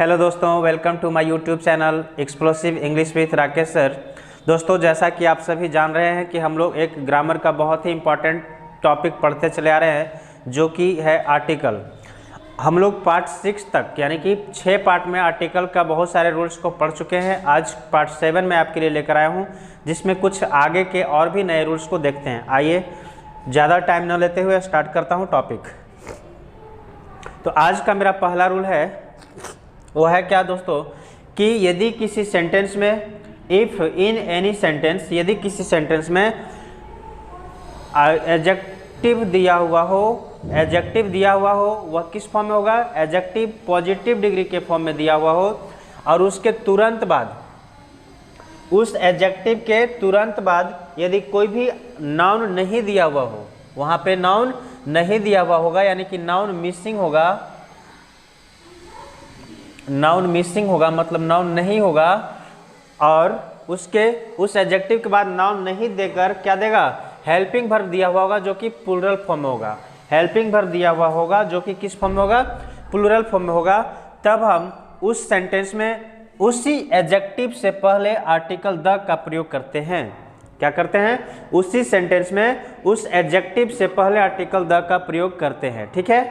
Hello दोस्तों, welcome to my YouTube channel explosive English with Rakesh sir. दोस्तों, जैसा कि आप सभी जान रहे हैं कि हम लोग एक ग्रामर का बहुत ही इम्पॉर्टेंट टॉपिक पढ़ते चले आ रहे हैं जो कि है आर्टिकल। हम लोग पार्ट 6 तक यानी कि 6 पार्ट में आर्टिकल का बहुत सारे रूल्स को पढ़ चुके हैं। आज पार्ट 7 में आपके लिए लेकर आया हूँ जिसमें कुछ आगे के और भी नए रूल्स को देखते हैं। आइए ज़्यादा टाइम न लेते हुए स्टार्ट करता हूँ टॉपिक। तो आज का मेरा पहला रूल है वो है क्या दोस्तों कि यदि किसी सेंटेंस में इफ़ इन एनी सेंटेंस, यदि किसी सेंटेंस में एडजेक्टिव दिया हुआ हो, वह किस फॉर्म में होगा? एडजेक्टिव पॉजिटिव डिग्री के फॉर्म में दिया हुआ हो और उसके तुरंत बाद, उस एडजेक्टिव के तुरंत बाद यदि कोई भी नाउन नहीं दिया हुआ हो, वहाँ पे नाउन नहीं दिया हुआ होगा यानी कि नाउन मिसिंग होगा, मतलब नाउन नहीं होगा और उस एडजेक्टिव के बाद नाउन नहीं देकर क्या देगा? हेल्पिंग वर्ब दिया हुआ होगा जो कि प्लूरल फॉर्म में होगा। हेल्पिंग वर्ब दिया हुआ होगा जो कि किस फॉर्म में होगा? प्लूरल फॉर्म में होगा। तब हम उस सेंटेंस में उसी एडजेक्टिव से पहले आर्टिकल द का प्रयोग करते हैं। क्या करते हैं? उसी सेंटेंस में उस एडजेक्टिव से पहले आर्टिकल द का प्रयोग करते हैं। ठीक है,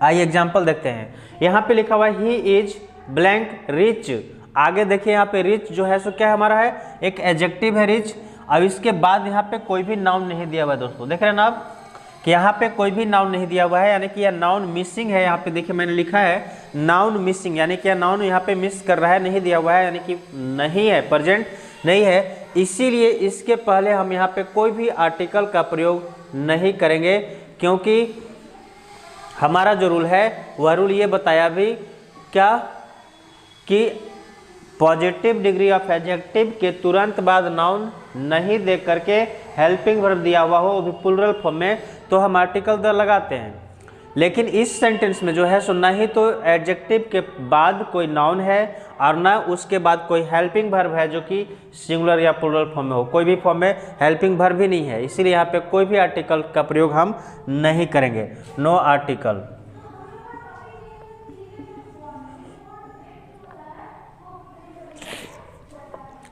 आइए एग्जाम्पल देखते हैं। यहाँ पे लिखा हुआ है ही इज ब्लैंक रिच। आगे देखिए यहाँ पे रिच जो है सो क्या हमारा है? एक एडजेक्टिव है रिच। अब इसके बाद यहाँ पे कोई भी नाउन नहीं दिया हुआ है दोस्तों। देख रहे हैं ना आप कि यहाँ पे कोई भी नाउन नहीं दिया हुआ है यानी कि यह नाउन मिसिंग है। यहाँ पे देखिए मैंने लिखा है नाउन मिसिंग यानी कि यह नाउन यहाँ पे मिस कर रहा है, नहीं दिया हुआ है यानी कि नहीं है, प्रेजेंट नहीं है। इसीलिए इसके पहले हम यहाँ पे कोई भी आर्टिकल का प्रयोग नहीं करेंगे क्योंकि हमारा जो रूल है वह रूल ये बताया भी क्या कि पॉजिटिव डिग्री ऑफ एडजेक्टिव के तुरंत बाद नाउन नहीं दे करके हेल्पिंग वर्ब दिया हुआ हो वो भी प्लूरल फॉर्म में, तो हम आर्टिकल द लगाते हैं। लेकिन इस सेंटेंस में जो है सो ना ही तो एडजेक्टिव के बाद कोई नाउन है और ना उसके बाद कोई हेल्पिंग वर्ब है जो कि सिंगुलर या प्लूरल फॉर्म में हो। कोई भी फॉर्म में हेल्पिंग वर्ब भी नहीं है, इसीलिए यहाँ पे कोई भी आर्टिकल का प्रयोग हम नहीं करेंगे। No article.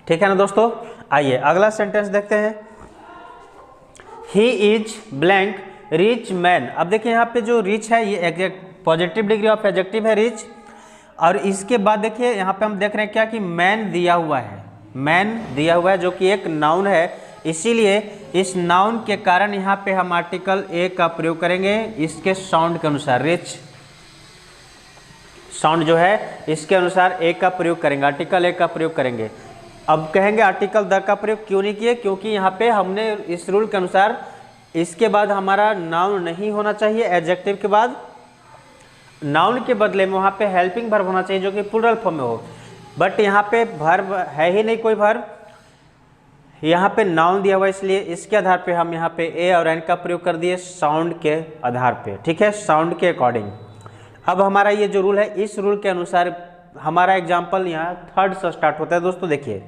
ठीक है ना दोस्तों, आइए अगला सेंटेंस देखते हैं। He is blank rich man. अब देखिए यहाँ पे जो रिच है ये पॉजिटिव डिग्री ऑफ एडजेक्टिव है रिच, और इसके बाद देखिए यहाँ पे हम देख रहे हैं क्या कि मैन दिया हुआ है, मैन दिया हुआ है जो कि एक नाउन है। इसीलिए इस नाउन के कारण यहाँ पे हम आर्टिकल ए का प्रयोग करेंगे इसके साउंड के अनुसार। रिच साउंड जो है इसके अनुसार ए का प्रयोग करेंगे, आर्टिकल ए का प्रयोग करेंगे। अब कहेंगे आर्टिकल द का प्रयोग क्यों नहीं किए? क्योंकि यहाँ पे हमने इस रूल के अनुसार इसके बाद हमारा नाउन नहीं होना चाहिए, एडजेक्टिव के बाद नाउन के बदले में वहाँ पे हेल्पिंग वर्ब होना चाहिए जो कि प्लूरल फॉर्म में हो। बट यहाँ पे वर्ब है ही नहीं कोई वर्ब, यहाँ पे नाउन दिया हुआ, इसलिए इसके आधार पे हम यहाँ पे ए और एन का प्रयोग कर दिए साउंड के आधार पे। ठीक है, साउंड के अकॉर्डिंग। अब हमारा ये जो रूल है इस रूल के अनुसार हमारा एग्जाम्पल यहाँ थर्ड से स्टार्ट होता है। दोस्तों देखिए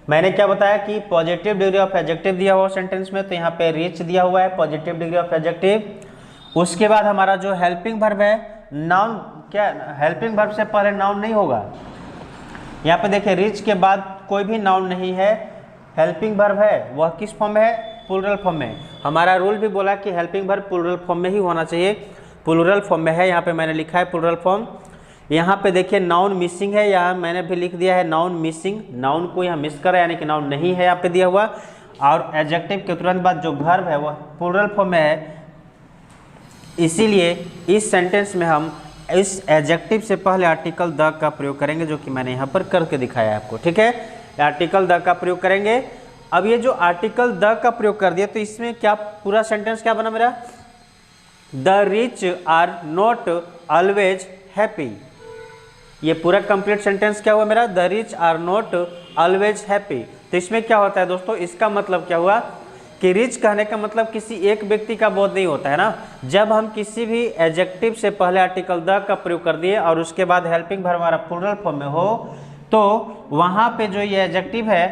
मैंने क्या बताया कि पॉजिटिव डिग्री ऑफ एडजेक्टिव दिया हुआ सेंटेंस में, तो यहाँ पे रिच दिया हुआ है पॉजिटिव डिग्री ऑफ एडजेक्टिव। उसके बाद हमारा जो हेल्पिंग वर्ब है, नाउन क्या हेल्पिंग वर्ब से पहले नाउन नहीं होगा। यहाँ पे देखिए रिच के बाद कोई भी नाउन नहीं है, हेल्पिंग वर्ब है, वह किस फॉर्म में है? प्लूरल फॉर्म में। हमारा रूल भी बोला कि हेल्पिंग वर्ब प्लूरल फॉर्म में ही होना चाहिए, प्लूरल फॉर्म में है। यहाँ पे मैंने लिखा है प्लूरल फॉर्म। यहाँ पे देखिए नाउन मिसिंग है, यहाँ मैंने भी लिख दिया है नाउन मिसिंग, नाउन को यहाँ मिस कर रहा है यानी कि नाउन नहीं है यहाँ पे दिया हुआ। और एडजेक्टिव के तुरंत बाद जो वर्ब है वह प्लूरल फॉर्म में है। इसीलिए इस सेंटेंस में हम इस एडजेक्टिव से पहले आर्टिकल द का प्रयोग करेंगे जो कि मैंने यहाँ पर करके दिखाया है आपको। ठीक है, आर्टिकल द का प्रयोग करेंगे। अब ये जो आर्टिकल द का प्रयोग कर दिया तो इसमें क्या पूरा सेंटेंस क्या बना मेरा? The rich are not always happy. ये पूरा कंप्लीट सेंटेंस क्या हुआ मेरा? The rich are not always happy. तो इसमें क्या होता है दोस्तों? इसका मतलब क्या हुआ कि रिच कहने का मतलब किसी एक व्यक्ति का बोध नहीं होता है ना। जब हम किसी भी एडजेक्टिव से पहले आर्टिकल द का प्रयोग कर दिए और उसके बाद हेल्पिंग वर्ब हमारा प्लूरल फॉर्म में हो, तो वहाँ पे जो ये एडजेक्टिव है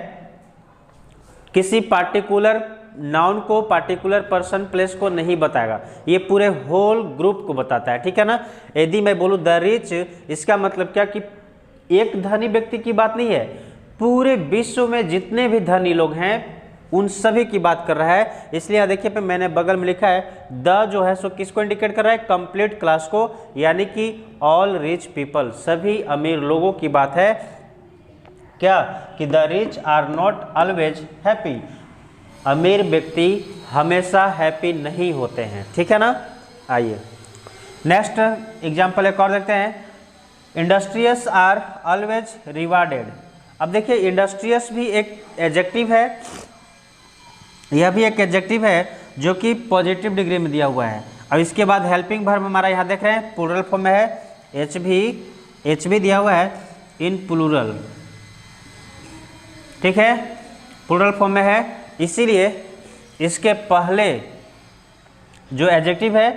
किसी पार्टिकुलर नाउन को, पार्टिकुलर पर्सन, प्लेस को नहीं बताएगा, ये पूरे होल ग्रुप को बताता है, ठीक है ना। यदि मैं बोलूँ द रिच, इसका मतलब क्या कि एक धनी व्यक्ति की बात नहीं है, पूरे विश्व में जितने भी धनी लोग हैं उन सभी की बात कर रहा है। इसलिए यहाँ देखिए पे मैंने बगल में लिखा है द जो है सो किसको इंडिकेट कर रहा है, कंप्लीट क्लास को, यानी कि ऑल रिच पीपल, सभी अमीर लोगों की बात है। क्या कि the rich are not always happy, अमीर व्यक्ति हमेशा हैप्पी नहीं होते हैं, ठीक है ना। आइए नेक्स्ट एग्जाम्पल एक और देखते हैं, इंडस्ट्रियस आर ऑलवेज रिवार्डेड। अब देखिए इंडस्ट्रियस भी एक एडजेक्टिव है, यह भी एक एडजेक्टिव है जो कि पॉजिटिव डिग्री में दिया हुआ है। अब इसके बाद हेल्पिंग वर्ब हमारा यहाँ देख रहे हैं प्लूरल फॉर्म में है, एच भी दिया हुआ है इन प्लूरल, ठीक है, प्लूरल फॉर्म में है, इसीलिए इसके पहले जो एडजेक्टिव है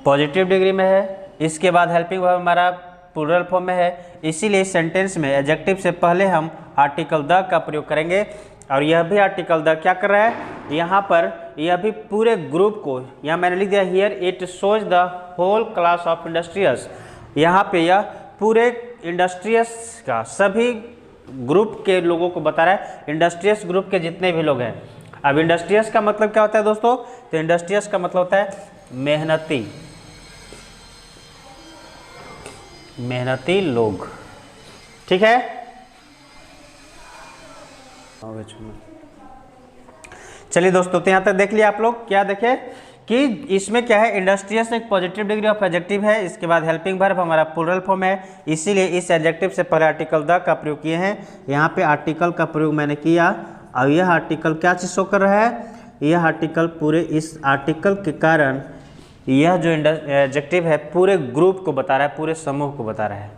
पॉजिटिव डिग्री में है, इसके बाद हेल्पिंग वर्ब हमारा प्लूरल फॉर्म में है, इसीलिए सेंटेंस में एडजेक्टिव से पहले हम आर्टिकल द का प्रयोग करेंगे। और यह भी आर्टिकल द क्या कर रहा है, यहाँ पर यह भी पूरे ग्रुप को, यहाँ मैंने लिख दिया here it shows the whole class of industrious, यहाँ पे यह पूरे इंडस्ट्रियस का सभी ग्रुप के लोगों को बता रहा है, इंडस्ट्रियस ग्रुप के जितने भी लोग हैं। अब इंडस्ट्रियस का मतलब क्या होता है दोस्तों, तो इंडस्ट्रियस का मतलब होता है मेहनती लोग, ठीक है। चलिए दोस्तों, तो यहाँ तक देख लिया आप लोग, क्या देखे कि इसमें क्या है, इंडस्ट्रियस एक पॉजिटिव डिग्री ऑफ एडजेक्टिव है, इसके बाद हेल्पिंग वर्ब हमारा प्लूरल फॉर्म है, इसीलिए इस एडजेक्टिव से पहले आर्टिकल द का प्रयोग किए हैं। यहाँ पे आर्टिकल का प्रयोग मैंने किया, और यह आर्टिकल क्या चीज़ शो कर रहा है, यह आर्टिकल पूरे इस आर्टिकल के कारण यह जो एडजेक्टिव है पूरे ग्रुप को बता रहा है, पूरे समूह को बता रहा है।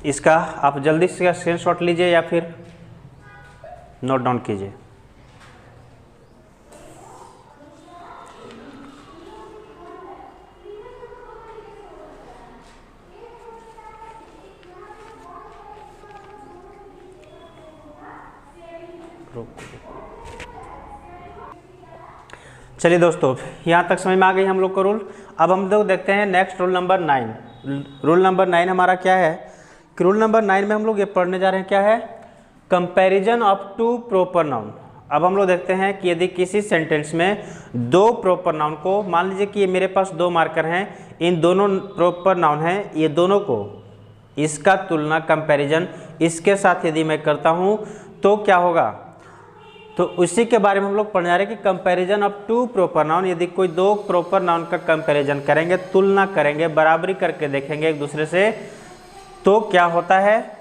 इसका आप जल्दी से स्क्रीनशॉट लीजिए या फिर नोट डाउन कीजिए। चलिए दोस्तों, यहाँ तक समझ में आ गई हम लोग को रूल। अब हम लोग देखते हैं next rule number 9। Rule number 9 हमारा क्या है कि रूल नंबर 9 में हम लोग ये पढ़ने जा रहे हैं, क्या है, comparison of two proper noun. अब हम लोग देखते हैं कि यदि किसी सेंटेंस में दो प्रॉपर नाउन को, मान लीजिए कि ये मेरे पास दो मार्कर हैं, इन दोनों प्रॉपर नाउन हैं, ये दोनों को इसका तुलना कंपैरिजन इसके साथ यदि मैं करता हूँ तो क्या होगा, तो उसी के बारे में हम लोग पढ़ने जा रहे हैं कि comparison of two proper noun. यदि कोई दो प्रॉपर नाउन का कंपैरिजन करेंगे, तुलना करेंगे, बराबरी करके देखेंगे एक दूसरे से, तो क्या होता है,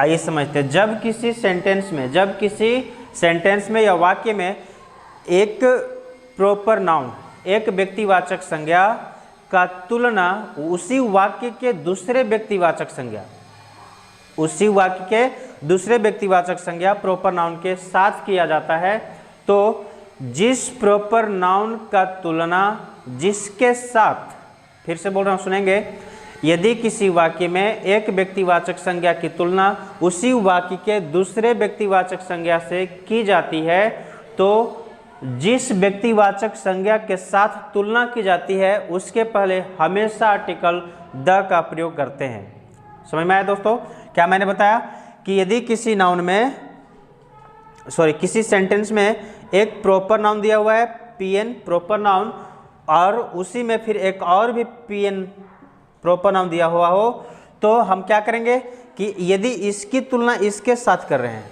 आइए समझते हैं। जब किसी सेंटेंस में या वाक्य में एक प्रॉपर नाउन, एक व्यक्तिवाचक संज्ञा का तुलना उसी वाक्य के दूसरे व्यक्तिवाचक संज्ञा प्रॉपर नाउन के साथ किया जाता है, तो जिस प्रॉपर नाउन का तुलना जिसके साथ, फिर से बोल रहा हूँ सुनेंगे, यदि किसी वाक्य में एक व्यक्तिवाचक संज्ञा की तुलना उसी वाक्य के दूसरे व्यक्तिवाचक संज्ञा से की जाती है, तो जिस व्यक्तिवाचक संज्ञा के साथ तुलना की जाती है उसके पहले हमेशा आर्टिकल द का प्रयोग करते हैं। समझ में आया दोस्तों? क्या मैंने बताया कि यदि किसी किसी सेंटेंस में एक प्रॉपर नाउन दिया हुआ है, पीएन प्रॉपर नाउन, और उसी में फिर एक और भी पीएन प्रॉपर नाउन दिया हुआ हो, तो हम क्या करेंगे कि यदि इसकी तुलना इसके साथ कर रहे हैं,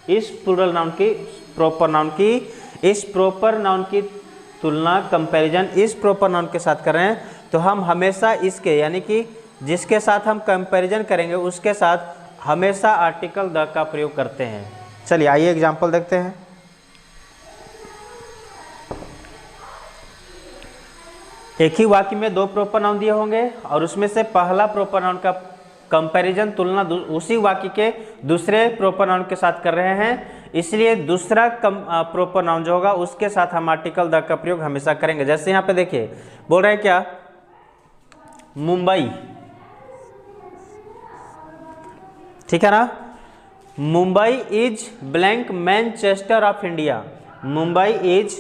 इस प्लूरल नाउन की, प्रॉपर नाउन की, इस प्रॉपर नाउन की तुलना, कंपैरिजन इस प्रॉपर नाउन के साथ कर रहे हैं, तो हम हमेशा इसके, यानी कि जिसके साथ हम कंपैरिजन करेंगे उसके साथ हमेशा आर्टिकल द का प्रयोग करते हैं। चलिए आइए एग्जांपल देखते हैं। एक ही वाक्य में दो प्रॉपर नाउन दिए होंगे और उसमें से पहला प्रॉपर नाउन का कंपैरिजन, तुलना उसी वाक्य के दूसरे प्रॉपर नाउन के साथ कर रहे हैं, इसलिए दूसरा प्रॉपर नाउन जो होगा उसके साथ हम आर्टिकल द का प्रयोग हमेशा करेंगे। जैसे यहाँ पे देखिए बोल रहे हैं क्या, मुंबई, ठीक है ना। Mumbai is blank Manchester of India, Mumbai is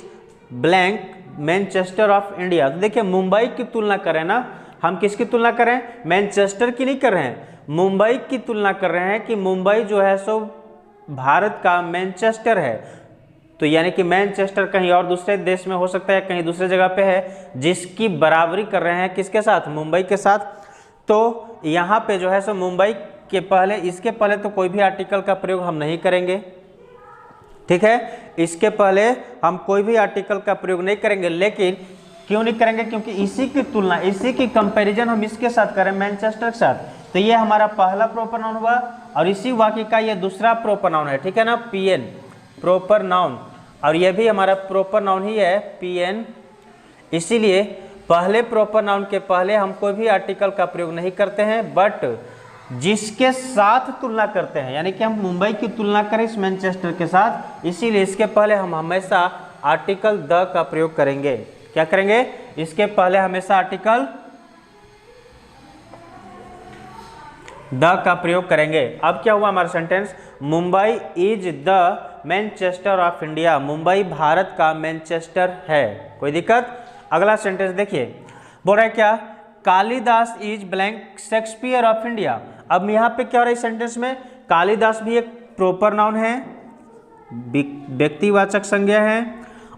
blank Manchester of India. तो देखिए मुंबई की तुलना करें ना, हम किसकी तुलना करें, मैनचेस्टर की नहीं कर रहे हैं, मुंबई की तुलना कर रहे हैं कि मुंबई जो है सो भारत का मैनचेस्टर है। तो यानी कि मैनचेस्टर कहीं और दूसरे देश में हो सकता है, कहीं दूसरे जगह पे है, जिसकी बराबरी कर रहे हैं किसके साथ, मुंबई के साथ। तो यहाँ पे जो है सो मुंबई के पहले, इसके पहले तो कोई भी आर्टिकल का प्रयोग हम नहीं करेंगे, ठीक है, इसके पहले हम कोई भी आर्टिकल का प्रयोग नहीं करेंगे। लेकिन क्यों नहीं करेंगे, क्योंकि इसी की तुलना, इसी की कंपैरिजन हम इसके साथ करें, मैनचेस्टर के साथ। तो ये हमारा पहला प्रॉपर नाउन हुआ और इसी वाक्य का ये दूसरा प्रॉपर नाउन है, ठीक है ना, पीएन प्रॉपर नाउन, और ये भी हमारा प्रॉपर नाउन ही है पीएन। इसीलिए पहले प्रॉपर नाउन के पहले हम कोई भी आर्टिकल का प्रयोग नहीं करते हैं, बट जिसके साथ तुलना करते हैं, यानी कि हम मुंबई की तुलना करें इस मैनचेस्टर के साथ, इसीलिए इसके पहले हम हमेशा आर्टिकल द का प्रयोग करेंगे। क्या करेंगे, इसके पहले हमेशा आर्टिकल द का प्रयोग करेंगे। अब क्या हुआ हमारा sentence, Mumbai is the Manchester of India, Mumbai Bharat का मैनचेस्टर है। कोई दिक्कत। अगला सेंटेंस देखिए, बोल रहा है क्या, Kalidas is blank Shakespeare of India. अब यहाँ पे क्या हो रहा है इस सेंटेंस में, कालिदास भी एक प्रॉपर नाउन है, व्यक्तिवाचक संज्ञा है,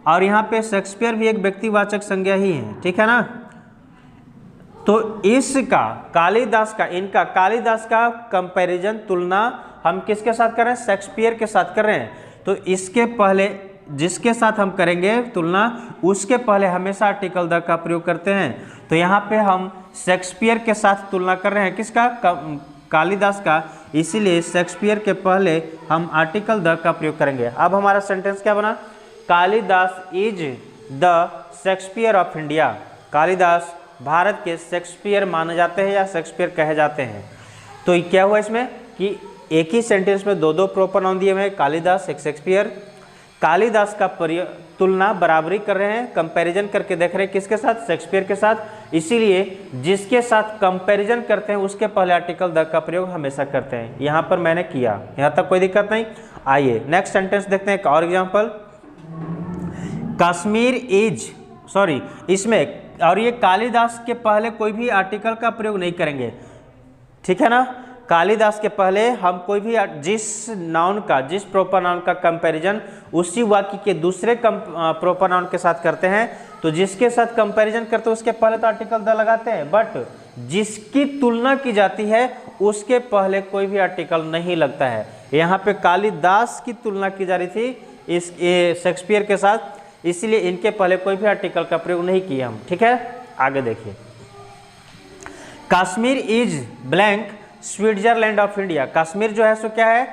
और यहाँ पे शेक्सपियर भी एक व्यक्तिवाचक संज्ञा ही है, ठीक है ना। तो इसका कालिदास का, इनका कालिदास का कंपैरिजन, तुलना हम किसके साथ कर रहे हैं, शेक्सपियर के साथ कर रहे हैं। तो इसके पहले जिसके साथ हम करेंगे तुलना, उसके पहले हमेशा आर्टिकल द का प्रयोग करते हैं। तो यहाँ पे हम शेक्सपियर के साथ तुलना कर रहे हैं, किसका, कालिदास का, इसीलिए शेक्सपियर के पहले हम आर्टिकल द का प्रयोग करेंगे। अब हमारा सेंटेंस क्या बना, Kalidas is the Shakespeare of India, Kalidas Bharat के शेक्सपियर माने जाते हैं या शेक्सपियर कहे जाते हैं। तो क्या हुआ इसमें कि एक ही सेंटेंस में दो दो प्रॉपर नाउन दिए हुए हैं, कालिदास एक शेक्सपियर। कालिदास का तुलना, बराबरी कर रहे हैं, कंपैरिजन करके देख रहे हैं किसके साथ, शेक्सपियर के साथ। इसीलिए जिसके साथ कंपैरिजन करते हैं उसके पहले आर्टिकल द का प्रयोग हमेशा करते हैं। यहाँ पर मैंने किया, यहाँ तक कोई दिक्कत नहीं। आइए नेक्स्ट सेंटेंस देखते हैं, एक और एग्जाम्पल, कश्मीर इज, सॉरी इसमें, और ये कालिदास के पहले कोई भी आर्टिकल का प्रयोग नहीं करेंगे, ठीक है ना। कालिदास के पहले हम कोई भी जिस नाउन का, जिस प्रॉपर नाउन का कंपैरिजन उसी वाक्य के दूसरे प्रॉपर नाउन के साथ करते हैं, तो जिसके साथ कंपैरिजन करते हैं उसके पहले तो आर्टिकल द लगाते हैं, बट जिसकी तुलना की जाती है उसके पहले कोई भी आर्टिकल नहीं लगता है। यहाँ पे कालिदास की तुलना की जा रही थी इस शेक्सपियर के साथ, इसलिए इनके पहले कोई भी आर्टिकल का प्रयोग नहीं किया हम, ठीक है। आगे देखिए, Kashmir is blank Switzerland of India, Kashmir जो है सो क्या है,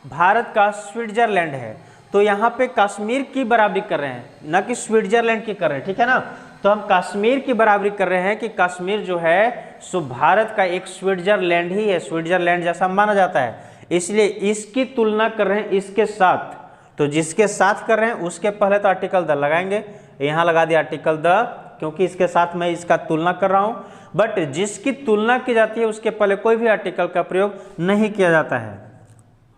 भारत का स्विट्जरलैंड है। तो यहाँ पे कश्मीर की बराबरी कर रहे हैं, ना कि स्विट्जरलैंड की कर रहे हैं, ठीक है ना। तो हम कश्मीर की बराबरी कर रहे हैं कि कश्मीर जो है सो भारत का एक स्विट्जरलैंड ही है, स्विट्जरलैंड जैसा माना जाता है, इसलिए इसकी तुलना कर रहे हैं इसके साथ। तो जिसके साथ कर रहे हैं उसके पहले तो आर्टिकल द लगाएंगे, यहाँ लगा दिया आर्टिकल द, क्योंकि इसके साथ मैं इसका तुलना कर रहा हूँ। बट जिसकी तुलना की जाती है उसके पहले कोई भी आर्टिकल का प्रयोग नहीं किया जाता है,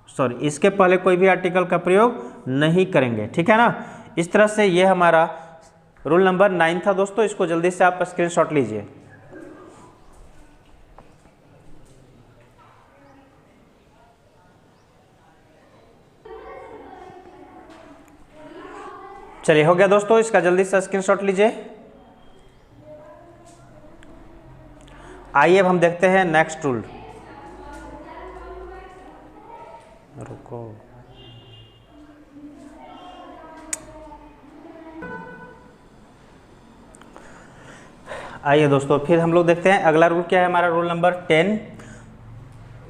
सॉरी इसके पहले कोई भी आर्टिकल का प्रयोग नहीं करेंगे, ठीक है ना। इस तरह से ये हमारा रूल नंबर 9 था दोस्तों, इसको जल्दी से आप स्क्रीनशॉट लीजिए। चलिए हो गया दोस्तों, इसका जल्दी से स्क्रीनशॉट लीजिए। आइए अब हम देखते हैं नेक्स्ट रूल। रुको, आइए दोस्तों फिर हम लोग देखते हैं अगला रूल क्या है। हमारा रूल नंबर 10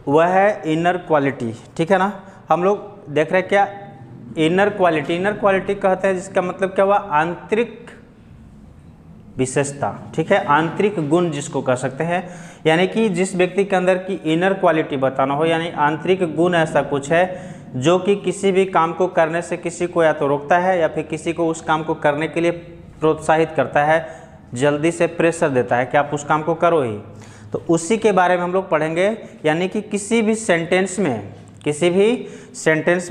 वह है इनर क्वालिटी, ठीक है ना। हम लोग देख रहे हैं क्या, इनर क्वालिटी, इनर क्वालिटी कहते हैं जिसका मतलब क्या हुआ, आंतरिक विशेषता, ठीक है, आंतरिक गुण जिसको कह सकते हैं। यानी कि जिस व्यक्ति के अंदर की इनर क्वालिटी बताना हो, यानी आंतरिक गुण ऐसा कुछ है जो कि किसी भी काम को करने से किसी को या तो रोकता है या फिर किसी को उस काम को करने के लिए प्रोत्साहित करता है, जल्दी से प्रेशर देता है कि आप उस काम को करो ही। तो उसी के बारे में हम लोग पढ़ेंगे। यानी कि किसी भी सेंटेंस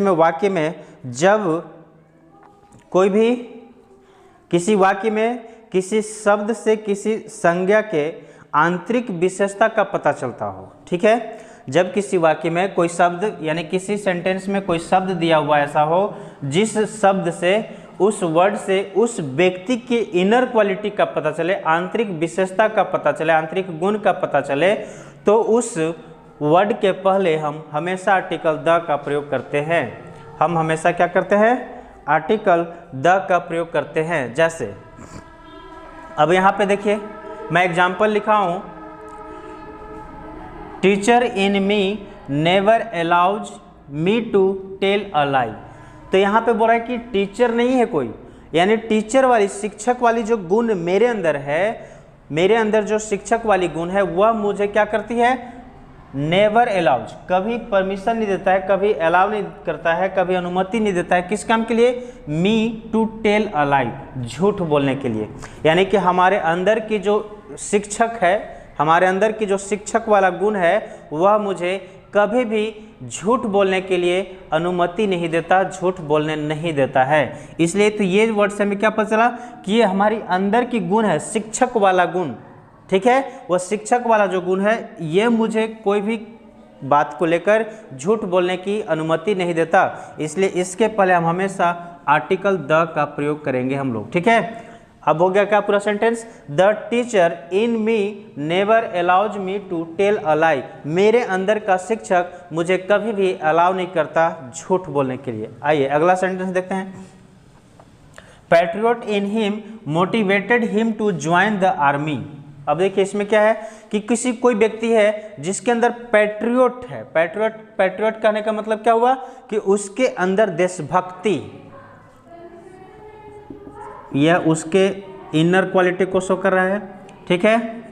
में वाक्य में जब कोई भी किसी वाक्य में किसी शब्द से किसी संज्ञा के आंतरिक विशेषता का पता चलता हो, ठीक है। जब किसी वाक्य में कोई शब्द यानी किसी सेंटेंस में कोई शब्द दिया हुआ ऐसा हो जिस शब्द से उस वर्ड से उस व्यक्ति की इनर क्वालिटी का पता चले, आंतरिक विशेषता का पता चले, आंतरिक गुण का पता चले, तो उस वर्ड के पहले हम हमेशा आर्टिकल द का प्रयोग करते हैं। हम हमेशा क्या करते हैं? आर्टिकल द का प्रयोग करते हैं। जैसे अब यहाँ पे देखिए, मैं एग्जाम्पल लिखा हूँ, teacher in me never allows me to tell a lie. तो यहाँ पे बोल रहा है कि टीचर नहीं है कोई, यानी टीचर वाली, शिक्षक वाली जो गुण मेरे अंदर है, मेरे अंदर जो शिक्षक वाली गुण है वह मुझे क्या करती है? नेवर अलाउज, कभी परमिशन नहीं देता है, कभी अलाउ नहीं करता है, कभी अनुमति नहीं देता है। किस काम के लिए? मी टू टेल अ लाई, झूठ बोलने के लिए। यानी कि हमारे अंदर की जो शिक्षक है, हमारे अंदर की जो शिक्षक वाला गुण है वह मुझे कभी भी झूठ बोलने के लिए अनुमति नहीं देता, झूठ बोलने नहीं देता है। इसलिए तो ये वर्ड से हमें क्या पता चला कि ये हमारी अंदर की गुण है, शिक्षक वाला गुण, ठीक है। वह शिक्षक वाला जो गुण है ये मुझे कोई भी बात को लेकर झूठ बोलने की अनुमति नहीं देता। इसलिए इसके पहले हम हमेशा आर्टिकल द का प्रयोग करेंगे हम लोग, ठीक है। अब हो गया क्या पूरा sentence? The teacher in me never allows me to tell a lie. मेरे अंदर का शिक्षक मुझे कभी भी अलाउ नहीं करता झूठ बोलने के लिए। आइए अगला सेंटेंस देखते हैं। Patriot in him motivated him to join the army. अब देखिए इसमें क्या है कि कोई व्यक्ति है जिसके अंदर पैट्रियट है। पैट्रियट कहने का मतलब क्या हुआ कि उसके अंदर देशभक्ति, यह उसके इनर क्वालिटी को शो कर रहा है, ठीक है।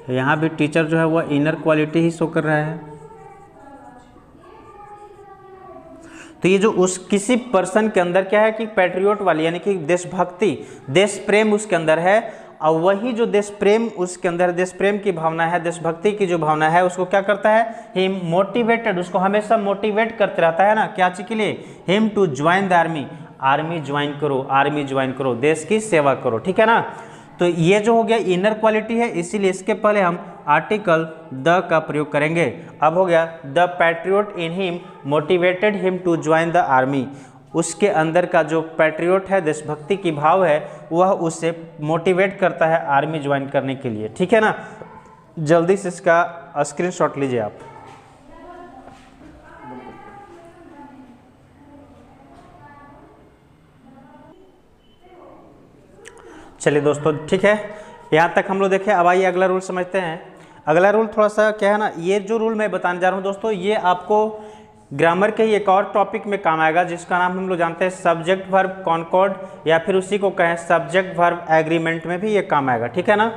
यहाँ भी टीचर जो है वह इनर क्वालिटी ही शो कर रहा है। तो ये जो उस किसी पर्सन के अंदर क्या है कि पैट्रियट वाली यानी कि देशभक्ति, देश प्रेम उसके अंदर है, और वही जो देश प्रेम उसके अंदर, देश प्रेम की भावना है, देशभक्ति की जो भावना है, उसको क्या करता है? हिम मोटिवेटेड, उसको हमेशा मोटिवेट करते रहता है ना, क्या चीज के लिए? Him to join the army, army join करो, आर्मी ज्वाइन करो, देश की सेवा करो, ठीक है ना। तो ये जो हो गया इनर क्वालिटी है, इसीलिए इसके पहले हम आर्टिकल द का प्रयोग करेंगे। अब हो गया the patriot in him motivated him to join the army. उसके अंदर का जो पैट्रियट है, देशभक्ति की भाव है, वह उसे मोटिवेट करता है आर्मी ज्वाइन करने के लिए, ठीक है ना। जल्दी से इसका स्क्रीनशॉट लीजिए आप। चलिए दोस्तों, ठीक है, यहाँ तक हम लोग देखें। अब आइए अगला रूल समझते हैं। अगला रूल थोड़ा सा क्या है ना, ये जो रूल मैं बताने जा रहा हूँ दोस्तों, ये आपको ग्रामर के ही एक और टॉपिक में काम आएगा जिसका नाम हम लोग जानते हैं सब्जेक्ट वर्ब कॉनकॉर्ड, या फिर उसी को कहें सब्जेक्ट वर्ब एग्रीमेंट में भी ये काम आएगा, ठीक है ना।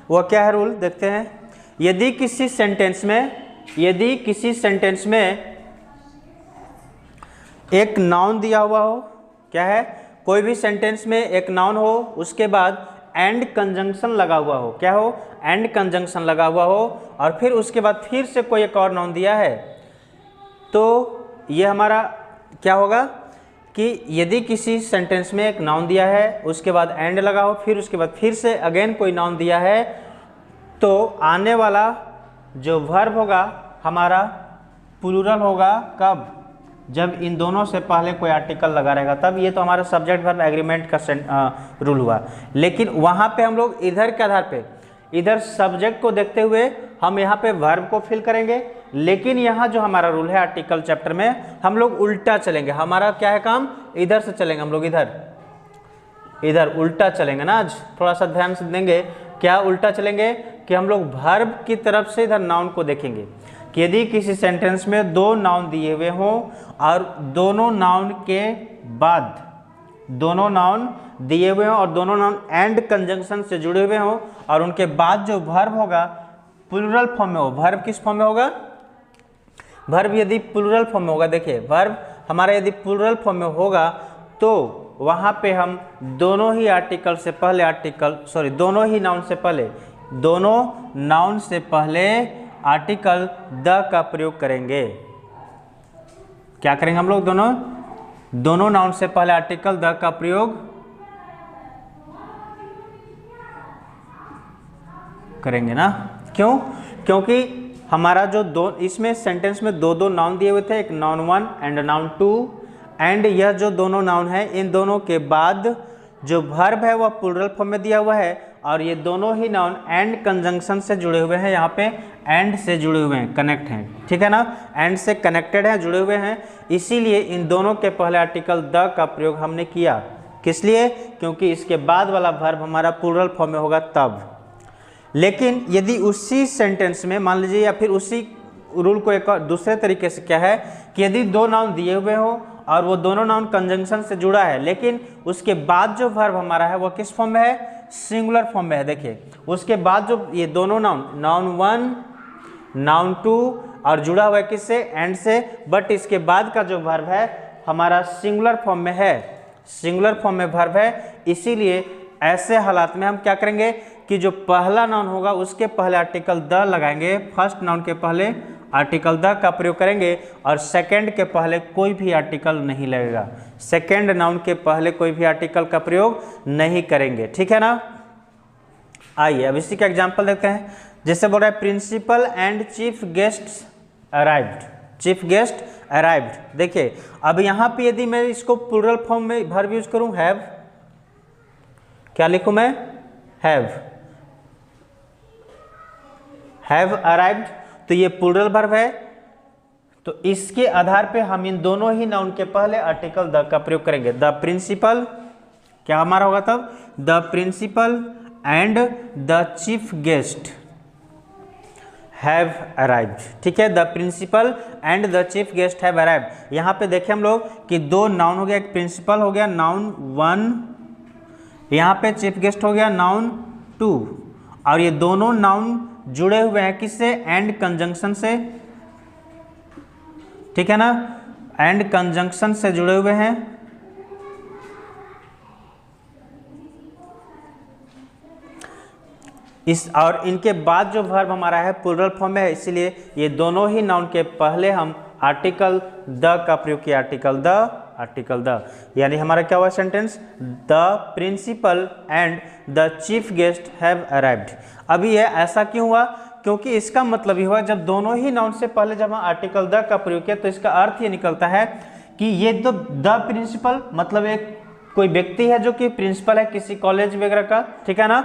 वह क्या है रूल देखते हैं। यदि किसी सेंटेंस में एक नाउन दिया हुआ हो, क्या है, कोई भी सेंटेंस में एक नाउन हो, उसके बाद एंड कंजंक्शन लगा हुआ हो, क्या हो, एंड कंजंक्शन लगा हुआ हो, और फिर उसके बाद फिर से कोई एक और नाउन दिया है, तो ये हमारा क्या होगा कि यदि किसी सेंटेंस में एक नाउन दिया है, उसके बाद एंड लगा हो, फिर उसके बाद फिर से अगेन कोई नाउन दिया है, तो आने वाला जो वर्ब होगा हमारा प्लूरल होगा कब? जब इन दोनों से पहले कोई आर्टिकल लगा रहेगा तब। ये तो हमारा सब्जेक्ट वर्ब एग्रीमेंट का रूल हुआ। लेकिन वहाँ पे हम लोग इधर के आधार पे, इधर सब्जेक्ट को देखते हुए हम यहाँ पे वर्ब को फिल करेंगे, लेकिन यहाँ जो हमारा रूल है आर्टिकल चैप्टर में, हम लोग उल्टा चलेंगे। हमारा क्या है काम? इधर से चलेंगे हम लोग, इधर उल्टा चलेंगे ना। आज थोड़ा सा ध्यान से देंगे, क्या उल्टा चलेंगे कि हम लोग वर्ब की तरफ से इधर नाउन को देखेंगे कि यदि किसी सेंटेंस में दो नाउन दिए हुए हों और दोनों नाउन के बाद, दोनों नाउन दिए हुए हों और दोनों नाउन एंड कंजंक्शन से जुड़े हुए हों, और उनके बाद जो वर्ब होगा प्लूरल फॉर्म में हो। वर्ब किस फॉर्म में होगा? वर्ब यदि प्लूरल फॉर्म में होगा, देखिए वर्ब हमारा यदि प्लूरल फॉर्म में होगा तो वहाँ पे हम दोनों ही आर्टिकल से पहले दोनों ही नाउन से पहले, दोनों नाउन से पहले आर्टिकल द का प्रयोग करेंगे। क्या करेंगे हम लोग? दोनों नाउन से पहले आर्टिकल द का प्रयोग करेंगे ना। क्यों? क्योंकि हमारा जो इसमें सेंटेंस में दो नाउन दिए हुए थे, एक नाउन 1 एंड नाउन 2, एंड यह जो दोनों नाउन है इन दोनों के बाद जो वर्ब है वह प्लूरल फॉर्म में दिया हुआ है, और ये दोनों ही नाउन एंड कंजंक्शन से जुड़े हुए हैं। यहाँ पे एंड से जुड़े हुए हैं, कनेक्ट हैं, ठीक है ना, एंड से कनेक्टेड हैं, जुड़े हुए हैं। इसीलिए इन दोनों के पहले आर्टिकल द का प्रयोग हमने किया। किस लिए? क्योंकि इसके बाद वाला वर्ब हमारा प्लूरल फॉर्म में होगा तब। लेकिन यदि उसी सेंटेंस में मान लीजिए, या फिर उसी रूल को एक और दूसरे तरीके से क्या है कि यदि दो नाउन दिए हुए हो और वो दोनों नाउन कंजंक्शन से जुड़ा है, लेकिन उसके बाद जो वर्ब हमारा है वो किस फॉर्म में है? सिंगुलर फॉर्म में है। देखिए उसके बाद जो ये दोनों नाउन 1 नाउन 2 और जुड़ा हुआ है किससे? एंड से, बट इसके बाद का जो वर्ब है हमारा सिंगुलर फॉर्म में है, सिंगुलर फॉर्म में वर्ब है। इसीलिए ऐसे हालात में हम क्या करेंगे कि जो पहला नाउन होगा उसके पहले आर्टिकल द लगाएंगे, फर्स्ट नाउन के पहले आर्टिकल द का प्रयोग करेंगे, और सेकंड के पहले कोई भी आर्टिकल नहीं लगेगा, सेकंड नाउन के पहले कोई भी आर्टिकल का प्रयोग नहीं करेंगे, ठीक है ना। आइए अब इसी का एग्जांपल देखते हैं। जैसे बोल रहा है principal and chief guest arrived, chief guest arrived. देखिए अब यहाँ पे यदि मैं इसको प्लूरल फॉर्म में वर्ब यूज करूँ, हैव, क्या लिखूं मैं? हैव अराइव्ड, तो ये प्लूरल वर्ब है, तो इसके आधार पे हम इन दोनों ही नाउन के पहले आर्टिकल द का प्रयोग करेंगे। द प्रिंसिपल, क्या हमारा होगा तब? The principal and the chief guest have arrived, ठीक है। The principal and the chief guest have arrived. यहाँ पे देखें हम लोग कि दो नाउन हो गया, एक प्रिंसिपल हो गया नाउन 1, यहाँ पे चीफ गेस्ट हो गया नाउन 2, और ये दोनों नाउन जुड़े हुए हैं किससे? एंड कंजंक्शन से, ठीक है ना, एंड कंजंक्शन से जुड़े हुए हैं। इस और इनके बाद जो वर्ब हमारा है प्लूरल फॉर्म में है, इसीलिए ये दोनों ही नाउन के पहले हम आर्टिकल द का प्रयोग किया, आर्टिकल द, यानी हमारा क्या हुआ सेंटेंस? The principal and the chief guest have arrived. अभी ये ऐसा क्यों हुआ? क्योंकि इसका मतलब ये हुआ जब दोनों ही नाउन से पहले जब हम आर्टिकल द का प्रयोग किया तो इसका अर्थ ये निकलता है कि ये तो द प्रिंसिपल मतलब एक कोई व्यक्ति है जो कि प्रिंसिपल है किसी कॉलेज वगैरह का, ठीक है ना,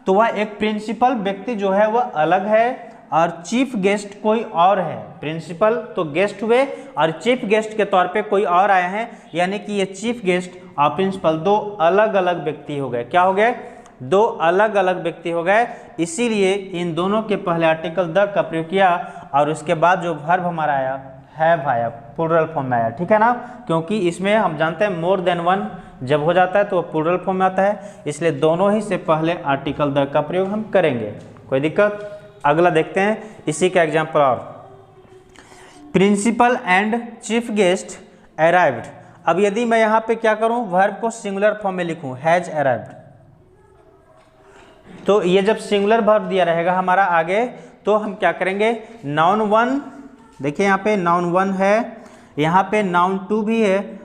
तो वह एक प्रिंसिपल व्यक्ति जो है वह अलग है, और चीफ गेस्ट कोई और है। प्रिंसिपल तो गेस्ट हुए और चीफ गेस्ट के तौर पे कोई और आए हैं, यानी कि ये चीफ गेस्ट और प्रिंसिपल दो अलग अलग व्यक्ति हो गए। क्या हो गए? दो अलग अलग व्यक्ति हो गए। इसीलिए इन दोनों के पहले आर्टिकल द का प्रयोग किया, और उसके बाद जो वर्ब हमारा आया हैव आया, प्लूरल फॉर्म में आया, ठीक है ना, क्योंकि इसमें हम जानते हैं मोर देन वन जब हो जाता है तो प्लूरल फॉर्म में आता है, इसलिए दोनों ही से पहले आर्टिकल द का प्रयोग हम करेंगे। कोई दिक्कत? अगला देखते हैं इसी का एग्जाम्पल। और principal and chief guest arrived. अब यदि मैं यहाँ पे क्या करूँ, वर्ब को सिंगुलर फॉर्म में लिखूँ, हैज अराइव्ड, तो ये जब सिंगुलर वर्ब दिया रहेगा हमारा आगे, तो हम क्या करेंगे? नाउन 1, देखिए यहाँ पे नाउन 1 है, यहाँ पे नाउन 2 भी है,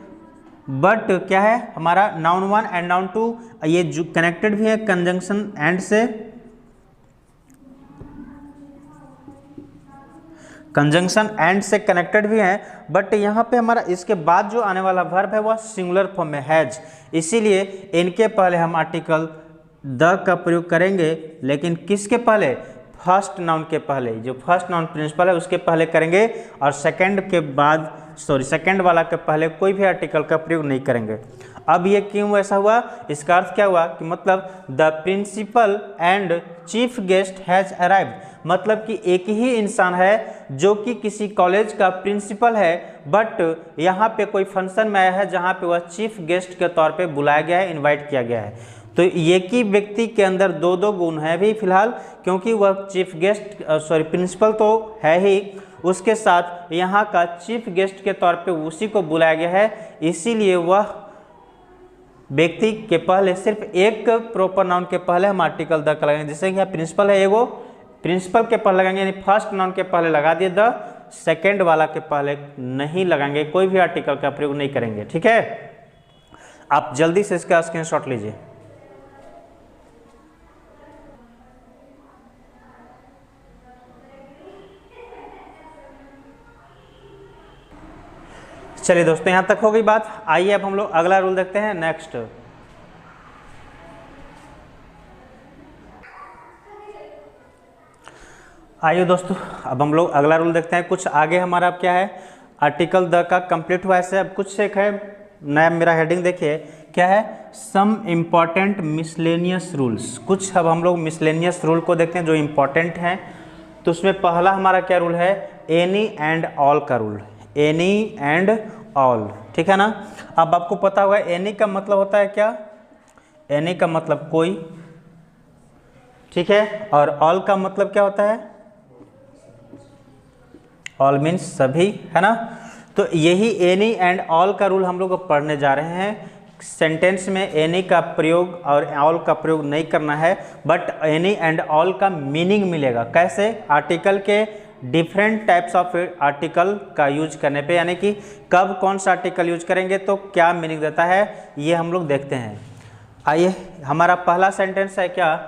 बट क्या है हमारा नाउन 1 एंड नाउन 2 ये जो कनेक्टेड भी है कंजंक्शन एंड से, कंजंक्शन एंड से कनेक्टेड भी हैं, बट यहाँ पे हमारा इसके बाद जो आने वाला वर्ब है वह सिंगुलर फॉर्म में हैज, इसीलिए इनके पहले हम आर्टिकल द का प्रयोग करेंगे, लेकिन किसके पहले? फर्स्ट नाउन के पहले, जो फर्स्ट नाउन प्रिंसिपल है उसके पहले करेंगे, और सेकंड वाला के पहले कोई भी आर्टिकल का प्रयोग नहीं करेंगे। अब ये क्यों ऐसा हुआ? इसका अर्थ क्या हुआ कि मतलब the principal and chief guest has arrived, मतलब कि एक ही इंसान है जो कि किसी कॉलेज का प्रिंसिपल है, बट यहाँ पे कोई फंक्शन में आया है जहाँ पे वह चीफ गेस्ट के तौर पे बुलाया गया है, इनवाइट किया गया है। तो एक ही व्यक्ति के अंदर दो दो गुण है भी फिलहाल, क्योंकि वह चीफ गेस्ट प्रिंसिपल तो है ही, उसके साथ यहाँ का चीफ गेस्ट के तौर पे उसी को बुलाया गया है, इसीलिए वह व्यक्ति के पहले सिर्फ एक प्रॉपर नाउन के पहले हम आर्टिकल द का लगाएंगे। जैसे कि यहाँ प्रिंसिपल है एगो, प्रिंसिपल के पहले लगाएंगे, यानी फर्स्ट नाउन के पहले लगा दिए द, सेकेंड वाला के पहले नहीं लगाएंगे, कोई भी आर्टिकल का प्रयोग नहीं करेंगे। ठीक है, आप जल्दी से इसका स्क्रीनशॉट लीजिए। चलिए दोस्तों, यहाँ तक हो गई बात। आइए अब हम लोग अगला रूल देखते हैं। नेक्स्ट, आइए दोस्तों अब हम लोग अगला रूल देखते हैं। कुछ आगे हमारा अब क्या है, आर्टिकल द का कंप्लीट हुआ ऐसे। अब कुछ एक है नया, मेरा हेडिंग देखिए क्या है, सम इम्पॉर्टेंट मिसलेनियस रूल्स। कुछ अब हम लोग मिसलेनियस रूल को देखते हैं जो इम्पॉर्टेंट हैं। तो उसमें पहला हमारा क्या रूल है, एनी एंड ऑल का रूल, एनी एंड ऑल। ठीक है ना। अब आपको पता होगा एनी का मतलब होता है क्या, एनी का मतलब कोई, ठीक है, और ऑल का मतलब क्या होता है, ऑल मीन्स सभी, है ना। तो यही एनी एंड ऑल का रूल हम लोग पढ़ने जा रहे हैं। सेंटेंस में एनी का प्रयोग और ऑल का प्रयोग नहीं करना है, बट एनी एंड ऑल का मीनिंग मिलेगा। कैसे, आर्टिकल के डिफरेंट टाइप्स ऑफ आर्टिकल का यूज करने पे, यानी कि कब कौन सा आर्टिकल यूज करेंगे तो क्या मीनिंग देता है, ये हम लोग देखते हैं। आइए, हमारा पहला सेंटेंस है क्या,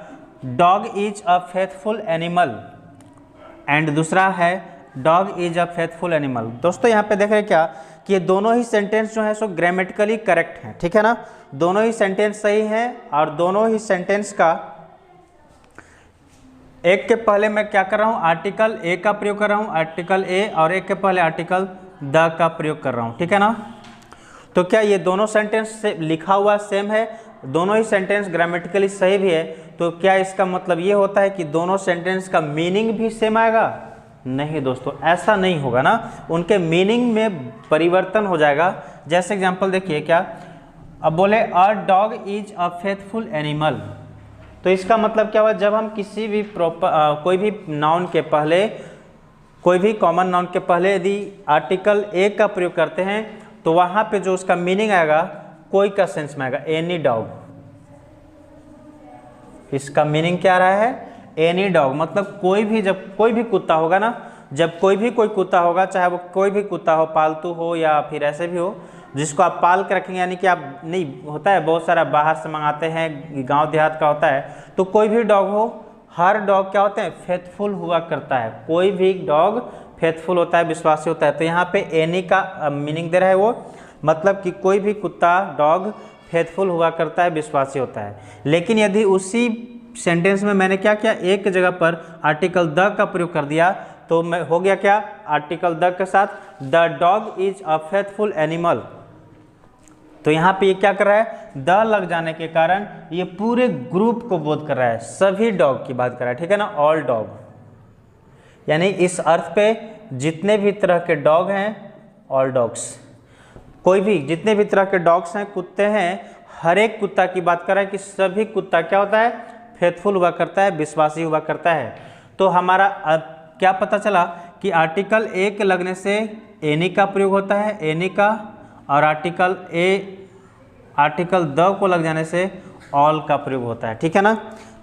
dog is a faithful animal, and दूसरा है dog is a faithful animal. दोस्तों यहाँ पे देख रहे हैं क्या कि ये दोनों ही सेंटेंस जो है सो ग्रामेटिकली करेक्ट हैं। ठीक है ना, दोनों ही सेंटेंस सही हैं, और दोनों ही सेंटेंस का एक के पहले मैं क्या कर रहा हूँ, आर्टिकल ए का प्रयोग कर रहा हूँ, आर्टिकल ए, और एक के पहले आर्टिकल द का प्रयोग कर रहा हूँ। ठीक है ना। तो क्या ये दोनों सेंटेंस से लिखा हुआ सेम है, दोनों ही सेंटेंस ग्रामेटिकली सही भी है, तो क्या इसका मतलब ये होता है कि दोनों सेंटेंस का मीनिंग भी सेम आएगा? नहीं दोस्तों, ऐसा नहीं होगा ना, उनके मीनिंग में परिवर्तन हो जाएगा। जैसे एग्जांपल देखिए क्या, अब बोले a dog is a faithful animal, तो इसका मतलब क्या हुआ, जब हम किसी भी कोई भी नाउन के पहले, कोई भी कॉमन नाउन के पहले यदि आर्टिकल ए का प्रयोग करते हैं तो वहाँ पे जो उसका मीनिंग आएगा कोई का सेंस में आएगा, एनी डॉग। इसका मीनिंग क्या रहा है, एनी डॉग, मतलब कोई भी, जब कोई भी कुत्ता होगा ना, जब कोई कुत्ता होगा, चाहे वो कोई भी कुत्ता हो, पालतू हो या फिर ऐसे भी हो, जिसको आप पाल के रखेंगे, यानी कि आप नहीं, होता है बहुत सारा बाहर से मंगाते हैं, गांव देहात का होता है, तो कोई भी डॉग हो, हर डॉग क्या होते हैं, फेथफुल हुआ करता है, कोई भी डॉग फेथफुल होता है, विश्वासी होता है। तो यहाँ पे एनी का मीनिंग दे रहा है वो, मतलब कि कोई भी कुत्ता, डॉग फेथफुल हुआ करता है, विश्वासी होता है। लेकिन यदि उसी सेंटेंस में मैंने क्या किया, एक जगह पर आर्टिकल द का प्रयोग कर दिया, तो मैं हो गया क्या, आर्टिकल द के साथ the dog is a faithful animal. तो यहाँ पे ये क्या कर रहा है, द लग जाने के कारण ये पूरे ग्रुप को बोध कर रहा है, सभी डॉग की बात कर रहा है। ठीक है ना, ऑल डॉग, यानी इस अर्थ पे जितने भी तरह के डॉग हैं, ऑल डॉग्स, कोई भी जितने भी तरह के डॉग्स हैं, कुत्ते हैं, हर एक कुत्ता की बात कर रहा है कि सभी कुत्ता क्या होता है, फेथफुल हुआ करता है, विश्वासी हुआ करता है। तो हमारा क्या पता चला कि आर्टिकल ए के लगने से एनी का प्रयोग होता है, एनी का, और आर्टिकल द को लग जाने से ऑल का प्रयोग होता है। ठीक है ना,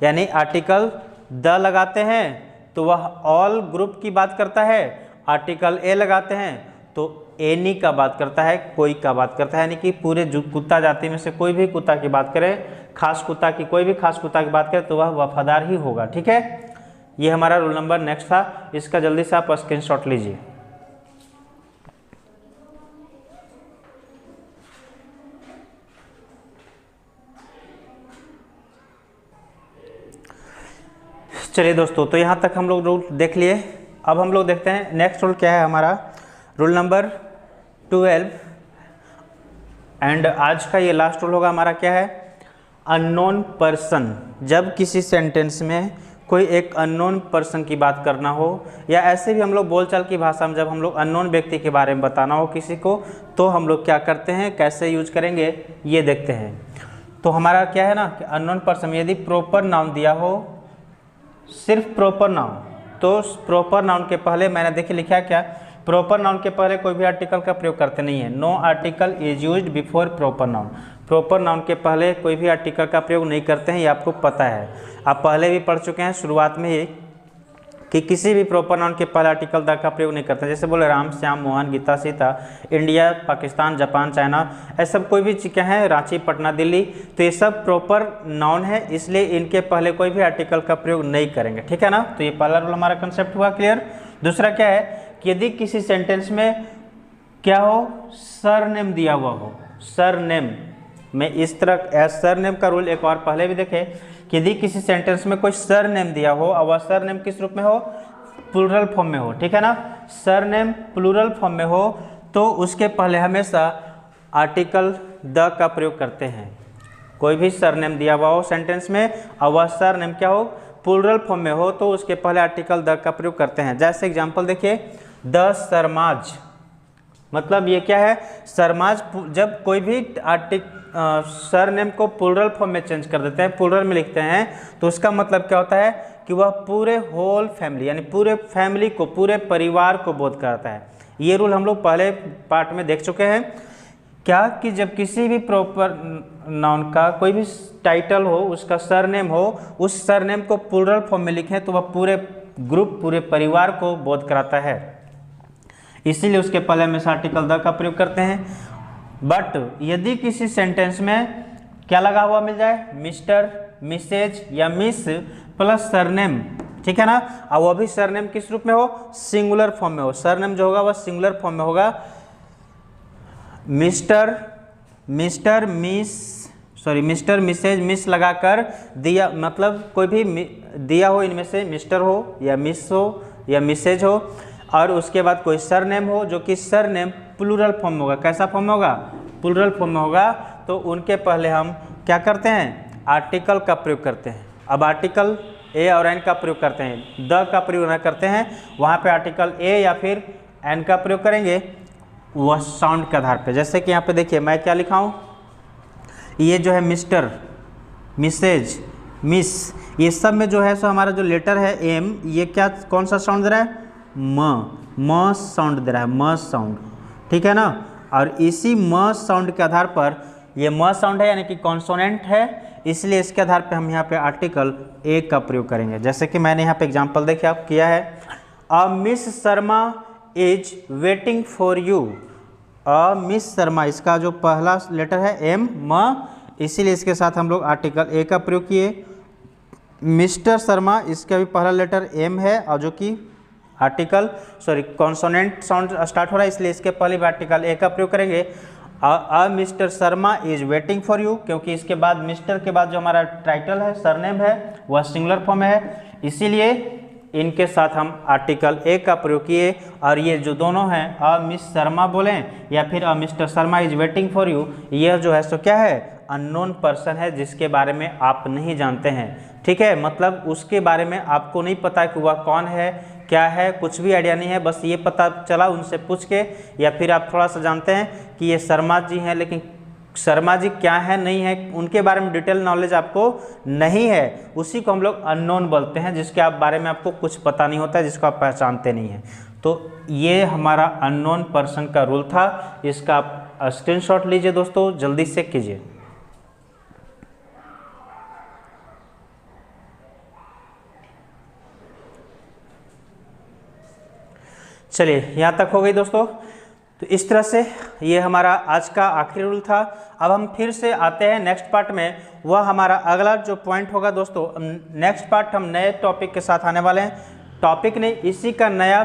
यानी आर्टिकल द लगाते हैं तो वह ऑल ग्रुप की बात करता है, आर्टिकल ए लगाते हैं तो एनी का बात करता है, कोई का बात करता है, यानी कि पूरे कुत्ता जाति में से कोई भी कुत्ता की बात करें, खास कुत्ता की, कोई भी खास कुत्ता की बात करें तो वह वफादार ही होगा। ठीक है, ये हमारा रूल नंबर नेक्स्ट था, इसका जल्दी से आप स्क्रीनशॉट लीजिए। चलिए दोस्तों, तो यहाँ तक हम लोग रूल देख लिए। अब हम लोग देखते हैं नेक्स्ट रूल क्या है हमारा, रूल नंबर 12, एंड आज का ये लास्ट रूल होगा हमारा। क्या है, अननोन पर्सन। जब किसी सेंटेंस में कोई एक अननोन पर्सन की बात करना हो, या ऐसे भी हम लोग बोलचाल की भाषा में जब हम लोग अननोन व्यक्ति के बारे में बताना हो किसी को, तो हम लोग क्या करते हैं, कैसे यूज करेंगे, ये देखते हैं। तो हमारा क्या है ना कि अननोन पर्सन, यदि प्रॉपर नाउन दिया हो, सिर्फ प्रॉपर नाउन, तो प्रॉपर नाउन के पहले मैंने देखिए लिखा क्या प्रॉपर नाउन के पहले कोई भी आर्टिकल का प्रयोग करते नहीं है। No article is used before proper noun. Proper noun के पहले कोई भी आर्टिकल का प्रयोग नहीं करते हैं, ये आपको पता है, आप पहले भी पढ़ चुके हैं शुरुआत में ही कि किसी भी प्रॉपर नाउन के पहले आर्टिकल द का प्रयोग नहीं करते। जैसे बोले Ram, Shyam, Mohan, Geeta, Sita, India, Pakistan, Japan, China, ऐसा सब कोई भी क्या है, रांची, पटना, दिल्ली, तो ये सब प्रॉपर नाउन है, इसलिए इनके पहले कोई भी आर्टिकल का प्रयोग नहीं करेंगे। ठीक है ना, तो ये पहला रूल हमारा कंसेप्ट हुआ क्लियर। दूसरा क्या है कि यदि किसी सेंटेंस में क्या हो, सरनेम दिया हुआ हो, सरनेम में इस तरह सरनेम का रूल एक और पहले भी देखे कि यदि किसी सेंटेंस में कोई सरनेम दिया हो और वह सरनेम किस रूप में हो, प्लूरल फॉर्म में हो, ठीक है ना, सरनेम प्लूरल फॉर्म में हो तो उसके पहले हमेशा आर्टिकल द का प्रयोग करते हैं। कोई भी सरनेम दिया हुआ हो सेंटेंस में और वह सरनेम क्या हो, प्लूरल फॉर्म में हो तो उसके पहले आर्टिकल द का प्रयोग करते हैं। जैसे एग्जांपल देखिए, द सरमाज, मतलब ये क्या है, सरमाज। जब कोई भी सरनेम को प्लूरल फॉर्म में चेंज कर देते हैं, प्लूरल में लिखते हैं, तो उसका मतलब क्या होता है कि वह पूरे होल फैमिली यानी पूरे फैमिली को, पूरे परिवार को बोध कराता है। ये रूल हम लोग पहले पार्ट में देख चुके हैं क्या, कि जब किसी भी प्रॉपर नाउन का कोई भी टाइटल हो, उसका सरनेम हो, उस सरनेम को प्लूरल फॉर्म में लिखें तो वह पूरे ग्रुप, पूरे परिवार को बोध कराता है, इसीलिए उसके पहले हमेशा आर्टिकल द का प्रयोग करते हैं। बट यदि किसी सेंटेंस में क्या लगा हुआ मिल जाए, मिस्टर, मिसेज या मिस प्लस सरनेम, ठीक है ना, और वह भी सरनेम किस रूप में हो, सिंगुलर फॉर्म में हो, सरनेम जो होगा वह सिंगुलर फॉर्म में होगा, मिस्टर, मिस्टर, मिसेज, मिस लगाकर दिया, मतलब कोई भी दिया हो इनमें से, मिस्टर हो या मिस हो या मिसेज हो, और उसके बाद कोई सरनेम हो जो कि सरनेम प्लूरल फॉर्म में होगा। कैसा फॉर्म में होगा, प्लूरल फॉर्म में होगा, तो उनके पहले हम क्या करते हैं, आर्टिकल का प्रयोग करते हैं। अब आर्टिकल ए और एन का प्रयोग करते हैं, द का प्रयोग न करते हैं, वहाँ पे आर्टिकल ए या फिर एन का प्रयोग करेंगे वह साउंड के आधार पे। जैसे कि यहाँ पे देखिए मैं क्या लिखा हूँ, ये जो है मिस्टर, मिसेज, मिस, ये सब में जो है सो हमारा जो लेटर है एम, ये क्या, कौन सा साउंड दे रहा है, म साउंड दे रहा है, म साउंड, ठीक है ना। और इसी म साउंड के आधार पर, ये म साउंड है यानी कि कॉन्सोनेंट है, इसलिए इसके आधार पे हम यहाँ पे आर्टिकल ए का प्रयोग करेंगे। जैसे कि मैंने यहाँ पे एग्जांपल देखिए आप किया है, a Miss Sharma is waiting for you. A Miss Sharma, इसका जो पहला लेटर है एम, म, इसीलिए इसके साथ हम लोग आर्टिकल ए का प्रयोग किए। मिस्टर शर्मा, इसका भी पहला लेटर एम है और जो कि आर्टिकल कॉन्सोनेंट साउंड स्टार्ट हो रहा है, इसलिए इसके पहले भी आर्टिकल ए का प्रयोग करेंगे। A Mr Sharma is waiting for you, क्योंकि इसके बाद मिस्टर के बाद जो हमारा टाइटल है, सरनेम है, वह सिंगुलर फॉर्म में है, इसीलिए इनके साथ हम आर्टिकल ए का प्रयोग किए। और ये जो दोनों हैं, अ मिस शर्मा बोलें या फिर a Mr Sharma is waiting for you, यह जो है सो क्या है, अननोन पर्सन है जिसके बारे में आप नहीं जानते हैं, ठीक है, मतलब उसके बारे में आपको नहीं पता कि वह कौन है, क्या है, कुछ भी आइडिया नहीं है, बस ये पता चला उनसे पूछ के, या फिर आप थोड़ा सा जानते हैं कि ये शर्मा जी हैं, लेकिन शर्मा जी क्या है, नहीं है, उनके बारे में डिटेल नॉलेज आपको नहीं है, उसी को हम लोग अननोन बोलते हैं, जिसके आप बारे में आपको कुछ पता नहीं होता है, जिसको आप पहचानते नहीं हैं। तो ये हमारा अननोन पर्सन का रूल था, इसका आप स्क्रीनशॉट लीजिए दोस्तों, जल्दी से कीजिए। चलिए यहाँ तक हो गई दोस्तों। तो इस तरह से ये हमारा आज का आखिरी रूल था। अब हम फिर से आते हैं नेक्स्ट पार्ट में, वह हमारा अगला जो पॉइंट होगा दोस्तों, नेक्स्ट पार्ट हम नए टॉपिक के साथ आने वाले हैं। टॉपिक नहीं, इसी का नया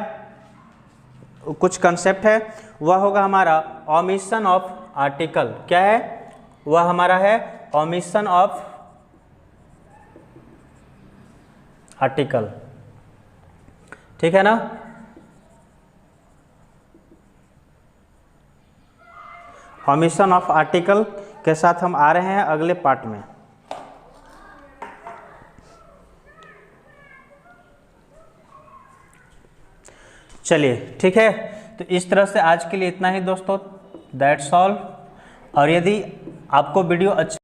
कुछ कंसेप्ट है, वह होगा हमारा ओमिशन ऑफ आर्टिकल। क्या है, वह हमारा है ओमिशन ऑफ आर्टिकल, ठीक है ना। ओमिशन ऑफ आर्टिकल के साथ हम आ रहे हैं अगले पार्ट में। चलिए ठीक है, तो इस तरह से आज के लिए इतना ही दोस्तों, दैट्स ऑल। और यदि आपको वीडियो अच्छा